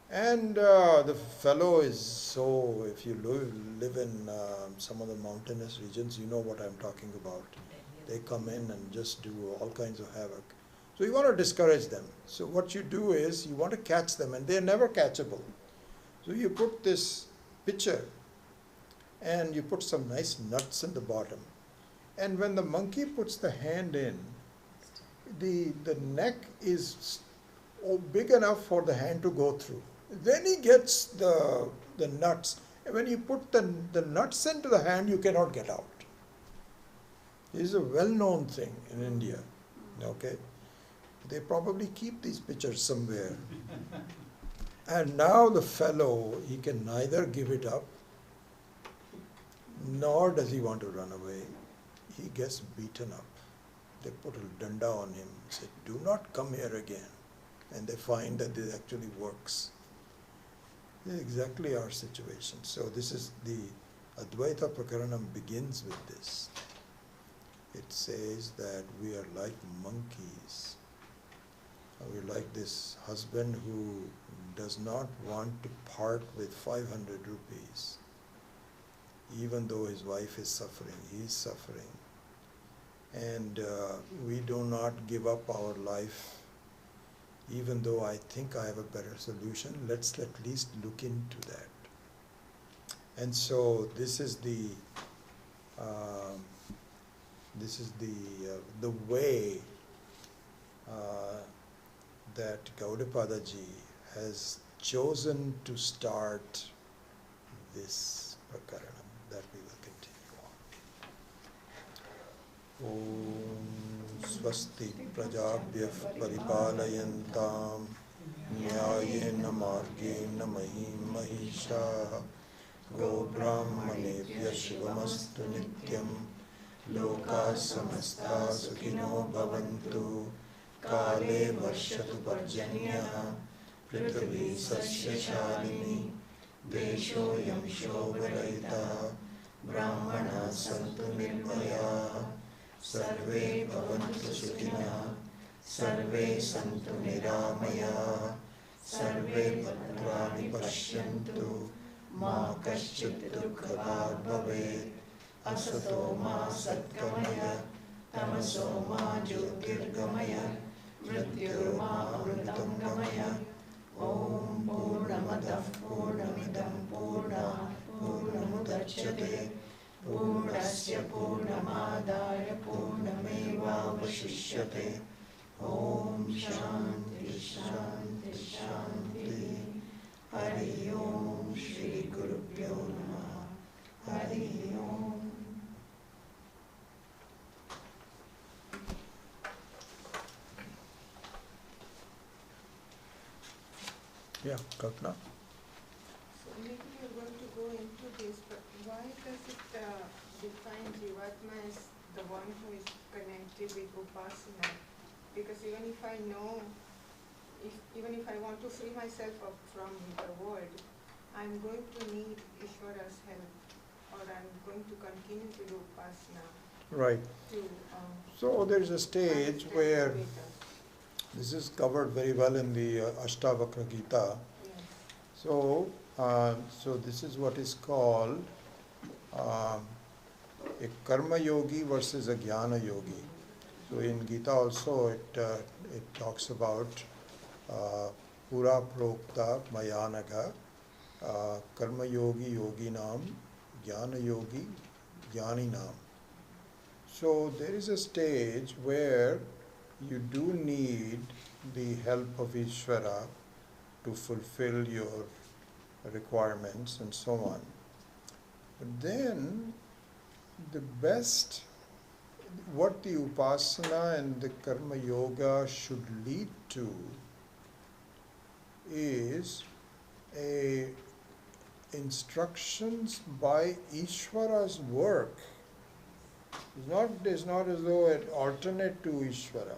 And the fellow is so, if you live in some of the mountainous regions, you know what I'm talking about. They come in and just do all kinds of havoc. So you want to discourage them. So what you do is, you want to catch them, and they're never catchable. So you put this pitcher, and you put some nice nuts in the bottom. And when the monkey puts the hand in, the neck is big enough for the hand to go through. Then he gets the nuts. And when you put the nuts into the hand, you cannot get out. This is a well-known thing in India. Okay? They probably keep these pictures somewhere. And now the fellow, he can neither give it up, nor does he want to run away. He gets beaten up. They put a danda on him, say, do not come here again. And they find that this actually works. This is exactly our situation. So this is the Advaita Prakaranam begins with this. It says that we are like monkeys. We're like this husband who does not want to part with 500 rupees. Even though his wife is suffering, he is suffering. And we do not give up our life. Even though I think I have a better solution, let's at least look into that. And so this is the This is the way that Gaudapadaji has chosen to start this prakaranam that we will continue on. Om Swasti Prajabhyah Paripalayantam Nyayena Margena Mahim Mahisha Go Brahmanebhya Shivamastu Nityam Loka Samasta Sukhino Bhavantu Kale Varshatu Parjanya Prithvi Sasya Shalini Desho Yam Shobharayita Brahmana Santu Nirmaya Sarve Bhavantu Sukhina Sarve Santu Niramaya Sarve Bhadrani Pashyantu Ma Kaschit Dukhabhag Bhavet Asato Ma Satkamaya Tamaso Ma Jyotirgamaya Mrityu Ma Amritangamaya Om Purnamadav Purnamidam Purnamudachyate Purnasya Purnamadaya Purnamevavashishyate Om Shanti Shanti Shanti Hari Om Shri Gurubhyo Namaha Hari Om. Yeah, Kalpana. So maybe you're going to go into this, but why does it define Jivatma as the one who is connected with Upasana? Because even if I know, even if I want to free myself up from the world, I'm going to need Ishvara's help, or I'm going to continue to do Upasana. Right. So there's a stage where Vedas. this is covered very well in the Ashtavakra Gita. Yes. So this is what is called a karma yogi versus a jnana yogi. So in Gita also it talks about pura prokta mayanaga karma yogi yoginam jnana yogi jnaninam. So there is a stage where you do need the help of Ishvara to fulfill your requirements and so on. But then the best, what the Upasana and the Karma Yoga should lead to is a instructions by Ishvara's work. It's not as though an alternate to Ishvara.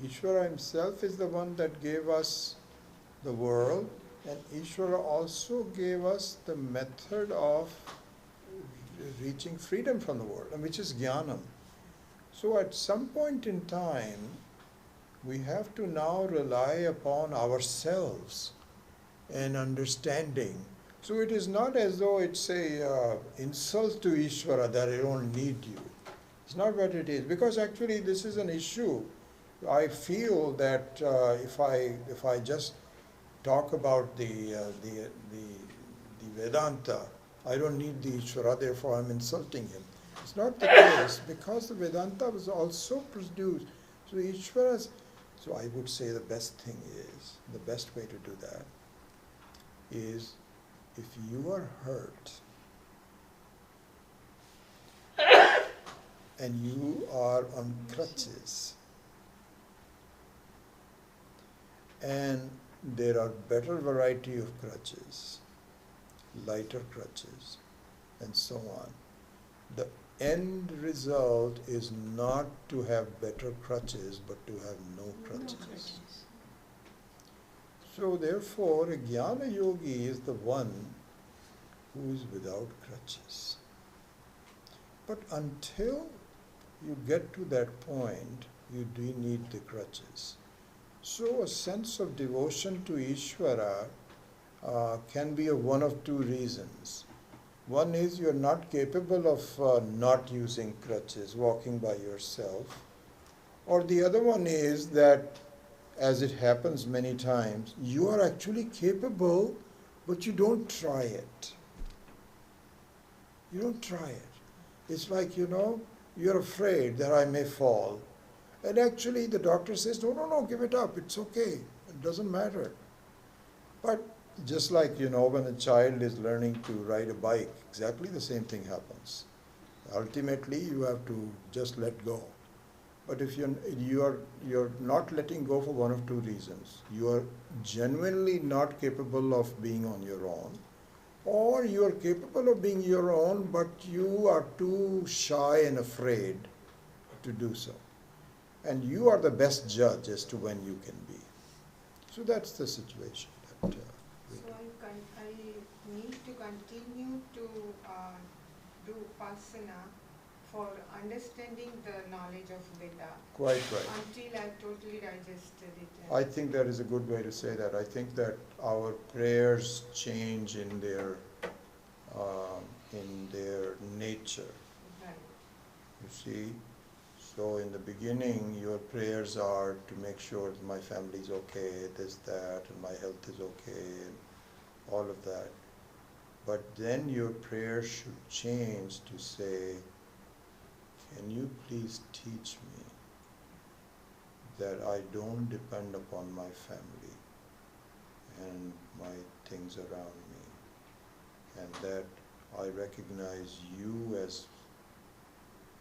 Ishvara himself is the one that gave us the world, and Ishvara also gave us the method of reaching freedom from the world, which is jnanam. So at some point in time, we have to now rely upon ourselves and understanding. So it is not as though it's a insult to Ishvara that I don't need you. It's not what it is, because actually this is an issue. I feel that if I just talk about the Vedanta, I don't need the Ishvara, therefore I'm insulting him. It's not the case, because the Vedanta was also produced. So Ishvara's, so I would say the best thing is, the best way to do that is, if you are hurt and you are on crutches, and there are better variety of crutches, lighter crutches, and so on. The end result is not to have better crutches, but to have no crutches. So therefore, a jnana yogi is the one who is without crutches. But until you get to that point, you do need the crutches. So a sense of devotion to Ishvara can be of one of two reasons. One is you're not capable of not using crutches, walking by yourself. Or the other one is that, as it happens many times, you are actually capable, but you don't try it. You don't try it. It's like, you're afraid that I may fall. And actually the doctor says, no, no, no, give it up, it's okay, it doesn't matter. But just like, when a child is learning to ride a bike, exactly the same thing happens. Ultimately, you have to just let go. But if you're not letting go for one of two reasons. You are genuinely not capable of being on your own, or you are capable of being your own, but you are too shy and afraid to do so. And you are the best judge as to when you can be. So that's the situation. So I need to continue to do Upasana for understanding the knowledge of Veda. Quite right. Until I've totally digested it. I think that is a good way to say that. I think that our prayers change in their nature. Right. You see, so in the beginning, your prayers are to make sure that my family is okay, this, that, and my health is okay, and all of that. But then your prayers should change to say, can you please teach me that I don't depend upon my family and my things around me, and that I recognize you as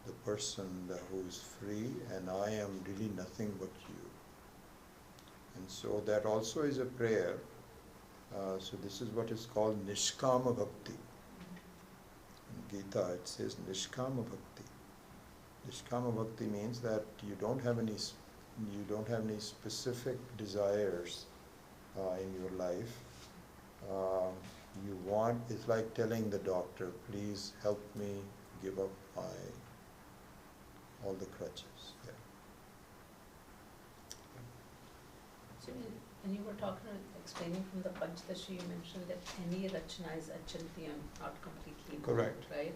the person who is free, and I am really nothing but you. And so that also is a prayer. So this is what is called Nishkama Bhakti. In Gita it says Nishkama Bhakti. Nishkama Bhakti means that you don't have any specific desires in your life. It's like telling the doctor, please help me give up all the crutches. Yeah. So when you were explaining from the Panchdashi, you mentioned that any rachana is achintiyam, not completely moved, Correct. right?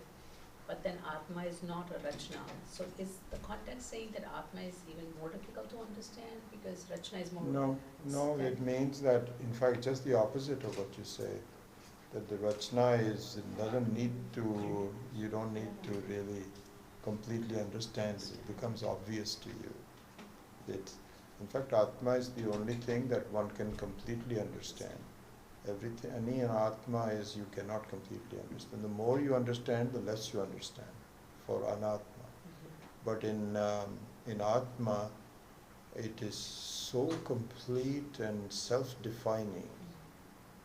But then Atma is not a rachana. So is the context saying that Atma is even more difficult to understand because rachana is more... No, it means that, in fact, just the opposite of what you say, that the rachana you don't need to really completely understand it. It becomes obvious to you. In fact, Atma is the only thing that one can completely understand. Everything, any Atma is you cannot completely understand. The more you understand, the less you understand for Anatma. But in Atma, it is so complete and self-defining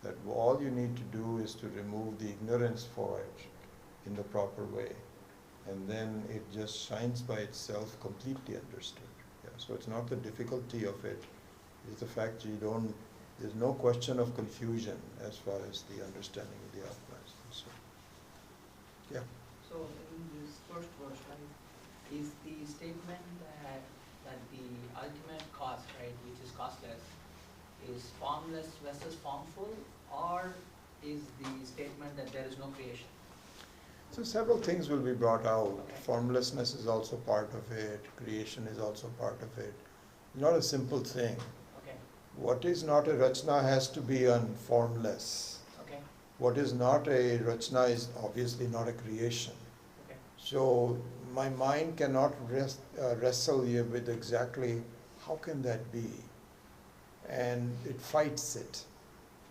that all you need to do is to remove the ignorance for it in the proper way. And then it just shines by itself, completely understood. Yeah, so it's not the difficulty of it, it's the fact there's no question of confusion as far as the understanding of the Atma is concerned. Yeah. So in this first verse, right, is the statement that the ultimate cause, right, which is causeless, is formless versus formful, or is the statement that there is no creation? So several things will be brought out. Okay. Formlessness is also part of it. Creation is also part of it. Not a simple thing. Okay. What is not a rachna has to be formless. Okay. What is not a rachna is obviously not a creation. Okay. So my mind cannot wrestle here with exactly how can that be, and it fights it.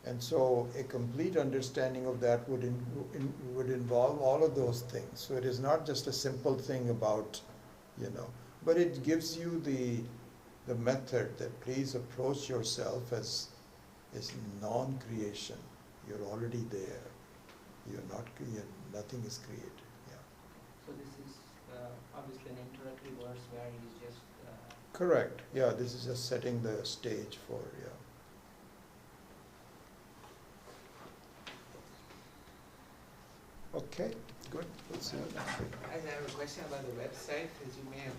And so a complete understanding of that would involve all of those things. So it is not just a simple thing about, but it gives you the method that please approach yourself as non-creation. You're already there. Nothing is created. Yeah. So this is obviously an introductory verse where he's just... Correct. Yeah, this is just setting the stage for, yeah. Okay, good. Let's see. I have a question about the website, as you may have,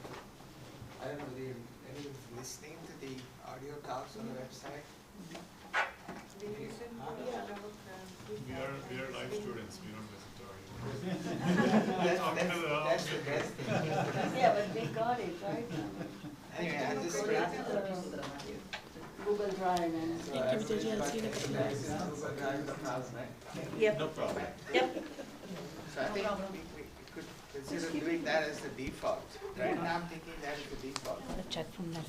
I don't know whether anyone's listening to the audio talks on the website. We listen to the other We are live students, we don't listen to audio. That's the best thing. Yeah, but they got it, right? Anyway, I just Google Drive and... So everybody got Google Drive files, right? Yep. No problem. Yep. So I think problem. we could instead of doing that as the default. Right now I'm thinking that is the default. Check from that.